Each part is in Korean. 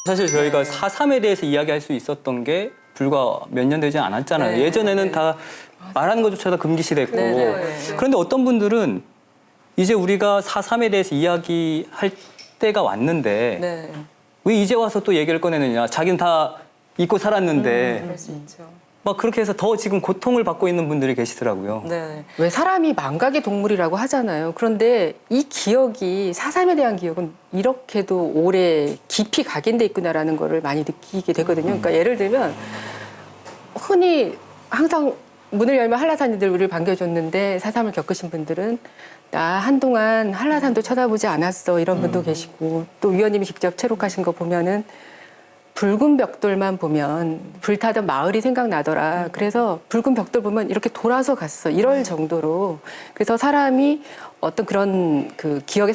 사실 저희가 4.3에 대해서 이야기할 수 있었던 게 불과 몇 년 되지 않았잖아요. 네. 예전에는 네. 다 말하는 것조차도 금기시됐고. 네. 그런데 어떤 분들은 이제 우리가 4.3에 대해서 이야기할 때가 왔는데 네. 왜 이제 와서 또 얘기를 꺼내느냐. 자기는 다 잊고 살았는데 그럴 수 있죠. 막 그렇게 해서 더 지금 고통을 받고 있는 분들이 계시더라고요. 네. 왜 사람이 망각의 동물이라고 하잖아요. 그런데 이 기억이 4.3에 대한 기억은 이렇게도 오래 깊이 각인돼 있구나라는 거를 많이 느끼게 되거든요. 그러니까 예를 들면 흔히 항상 문을 열면 한라산이들 우리를 반겨줬는데 4.3을 겪으신 분들은 나 한동안 한라산도 쳐다보지 않았어 이런 분도 계시고 또 위원님이 직접 체록하신 거 보면은 붉은 벽돌만 보면 불타던 마을이 생각나더라. 그래서 붉은 벽돌 보면 이렇게 돌아서 갔어. 이럴 정도로. 그래서 사람이 어떤 그런 그 기억의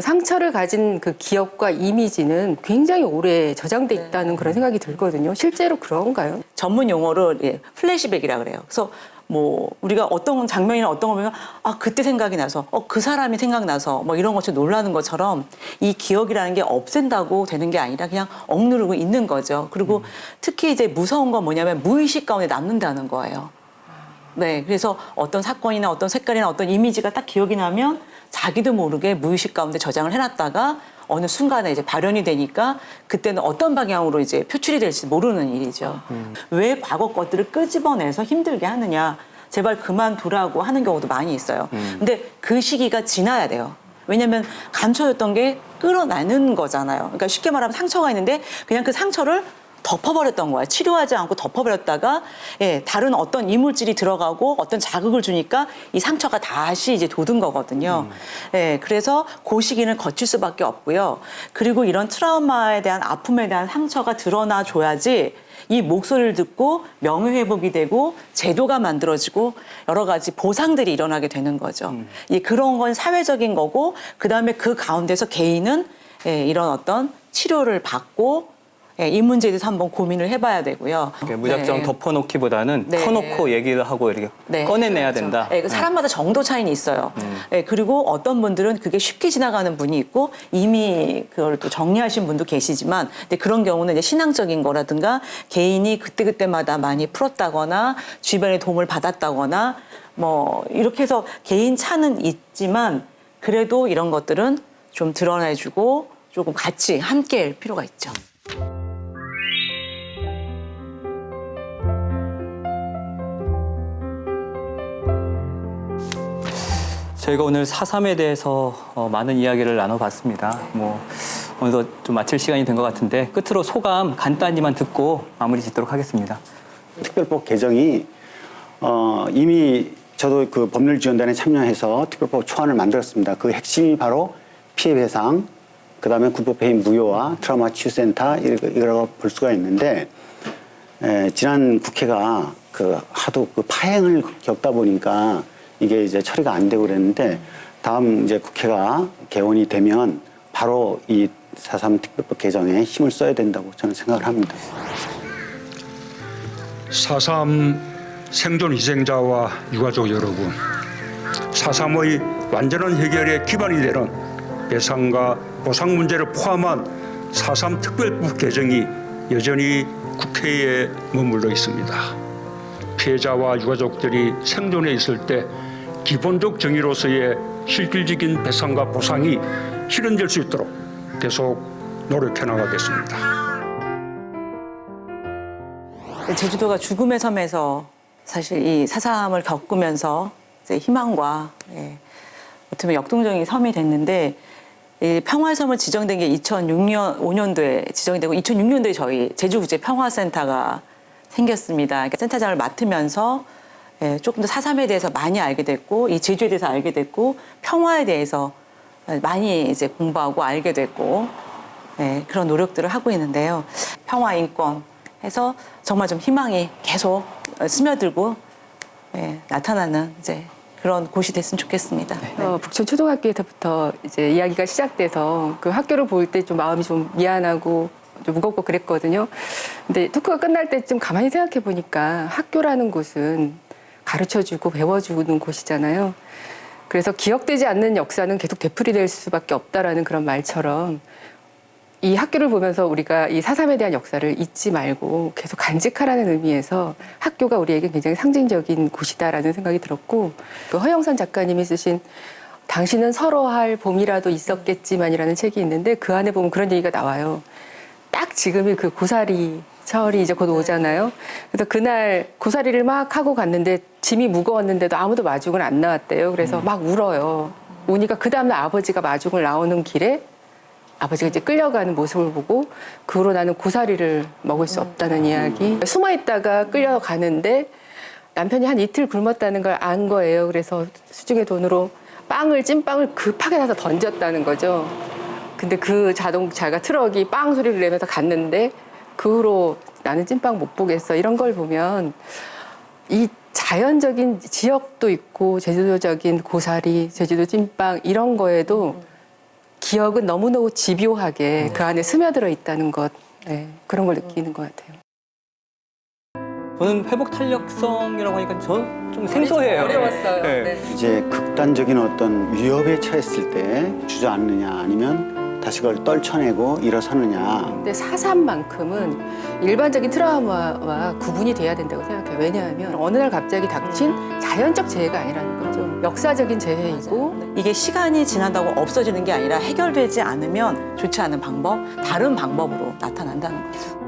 상처를 가진 그 기억과 이미지는 굉장히 오래 저장돼 있다는 그런 생각이 들거든요. 실제로 그런가요? 전문 용어로 플래시백이라 그래요. 그래서 뭐 우리가 어떤 장면이나 어떤 걸 보면 아 그때 생각이 나서 그 사람이 생각나서 뭐 이런 것처럼 놀라는 것처럼 이 기억이라는 게 없앤다고 되는 게 아니라 그냥 억누르고 있는 거죠. 그리고 특히 이제 무서운 건 뭐냐면 무의식 가운데 남는다는 거예요. 네, 그래서 어떤 사건이나 어떤 색깔이나 어떤 이미지가 딱 기억이 나면 자기도 모르게 무의식 가운데 저장을 해놨다가 어느 순간에 이제 발현이 되니까 그때는 어떤 방향으로 이제 표출이 될지 모르는 일이죠. 왜 과거 것들을 끄집어내서 힘들게 하느냐. 제발 그만두라고 하는 경우도 많이 있어요. 근데 그 시기가 지나야 돼요. 왜냐면 감춰졌던 게 끌어내는 거잖아요. 그러니까 쉽게 말하면 상처가 있는데 그냥 그 상처를 덮어버렸던 거야. 치료하지 않고 덮어버렸다가 다른 어떤 이물질이 들어가고 어떤 자극을 주니까 이 상처가 다시 이제 돋은 거거든요. 그래서 그 시기는 거칠 수밖에 없고요. 그리고 이런 트라우마에 대한 아픔에 대한 상처가 드러나 줘야지 이 목소리를 듣고 명예회복이 되고 제도가 만들어지고 여러 가지 보상들이 일어나게 되는 거죠. 그런 건 사회적인 거고 그다음에 그 가운데서 개인은 이런 어떤 치료를 받고 이 문제에 대해서 한번 고민을 해봐야 되고요. 무작정 덮어놓기보다는 터놓고 얘기를 하고 이렇게 꺼내내야 된다. 사람마다 정도 차이는 있어요. 그리고 어떤 분들은 그게 쉽게 지나가는 분이 있고 이미 그걸 또 정리하신 분도 계시지만 근데 그런 경우는 이제 신앙적인 거라든가 개인이 그때그때마다 많이 풀었다거나 주변의 도움을 받았다거나 뭐 이렇게 해서 개인 차는 있지만 그래도 이런 것들은 좀 드러내주고 조금 같이 함께 할 필요가 있죠. 저희가 오늘 4.3에 대해서 많은 이야기를 나눠봤습니다. 뭐 오늘도 좀 마칠 시간이 된 것 같은데 끝으로 소감 간단히만 듣고 마무리 짓도록 하겠습니다. 특별법 개정이 이미 저도 그 법률지원단에 참여해서 특별법 초안을 만들었습니다. 그 핵심이 바로 피해 배상, 그다음에 군법해임 무효화, 트라우마 치유센터 이라고 볼 수가 있는데 지난 국회가 그 하도 그 파행을 겪다 보니까 이게 이제 처리가 안 되고 그랬는데 다음 이제 국회가 개원이 되면 바로 이 4.3 특별법 개정에 힘을 써야 된다고 저는 생각을 합니다. 4.3 생존 희생자와 유가족 여러분, 4.3의 완전한 해결의 기반이 되는 배상과 보상 문제를 포함한 4.3 특별법 개정이 여전히 국회에 머물러 있습니다. 피해자와 유가족들이 생존해 있을 때 기본적 정의로서의 실질적인 배상과 보상이 실현될 수 있도록 계속 노력해 나가겠습니다. 제주도가 죽음의 섬에서 사실 이 4.3을 겪으면서 이제 희망과 어떻게 보면 역동적인 섬이 됐는데 이 평화의 섬을 지정된 게 2005년도에 지정이 되고 2006년도에 저희 제주국제평화센터가 생겼습니다. 그러니까 센터장을 맡으면서 조금 더 4.3에 대해서 많이 알게 됐고 이 제주에 대해서 알게 됐고 평화에 대해서 많이 이제 공부하고 알게 됐고 그런 노력들을 하고 있는데요. 평화 인권 해서 정말 좀 희망이 계속 스며들고 나타나는 이제 그런 곳이 됐으면 좋겠습니다. 북촌 초등학교에서부터 이제 이야기가 시작돼서 그 학교를 볼 때 좀 마음이 좀 미안하고 좀 무겁고 그랬거든요. 근데 토크가 끝날 때쯤 가만히 생각해 보니까 학교라는 곳은 가르쳐주고 배워주는 곳이잖아요. 그래서 기억되지 않는 역사는 계속 되풀이될 수밖에 없다라는 그런 말처럼 이 학교를 보면서 우리가 이 4.3에 대한 역사를 잊지 말고 계속 간직하라는 의미에서 학교가 우리에게 굉장히 상징적인 곳이다라는 생각이 들었고, 그 허영선 작가님이 쓰신 당신은 서러할 봄이라도 있었겠지만이라는 책이 있는데 그 안에 보면 그런 얘기가 나와요. 딱 지금이 그 고사리철이 이제 곧 오잖아요. 그래서 그날 고사리를 막 하고 갔는데 짐이 무거웠는데도 아무도 마중을 안 나왔대요. 그래서 막 울어요. 우니까 그 다음날 아버지가 마중을 나오는 길에 아버지가 이제 끌려가는 모습을 보고 그 후로 나는 고사리를 먹을 수 없다는 이야기. 숨어 있다가 끌려가는데 남편이 한 이틀 굶었다는 걸 안 거예요. 그래서 수중의 돈으로 찐빵을 급하게 사서 던졌다는 거죠. 근데 그 자동차가 트럭이 빵 소리를 내면서 갔는데 그 후로 나는 찐빵 못 보겠어. 이런 걸 보면 이 자연적인 지역도 있고 제주도적인 고사리, 제주도 찐빵 이런 거에도 기억은 너무너무 집요하게 그 안에 스며들어 있다는 것, 네, 그런 걸 느끼는 것 같아요. 저는 회복 탄력성이라고 하니까 저 좀 생소해요. 어려웠어요. 네. 네. 이제 극단적인 어떤 위협에 처했을 때 주저앉느냐 아니면 다시 그걸 떨쳐내고 일어서느냐. 근데 4.3만큼은 일반적인 트라우마와 구분이 돼야 된다고 생각해요. 왜냐하면 어느 날 갑자기 닥친 자연적 재해가 아니라는 거죠. 역사적인 재해이고 이게 시간이 지난다고 없어지는 게 아니라 해결되지 않으면 좋지 않은 방법, 다른 방법으로 나타난다는 거죠.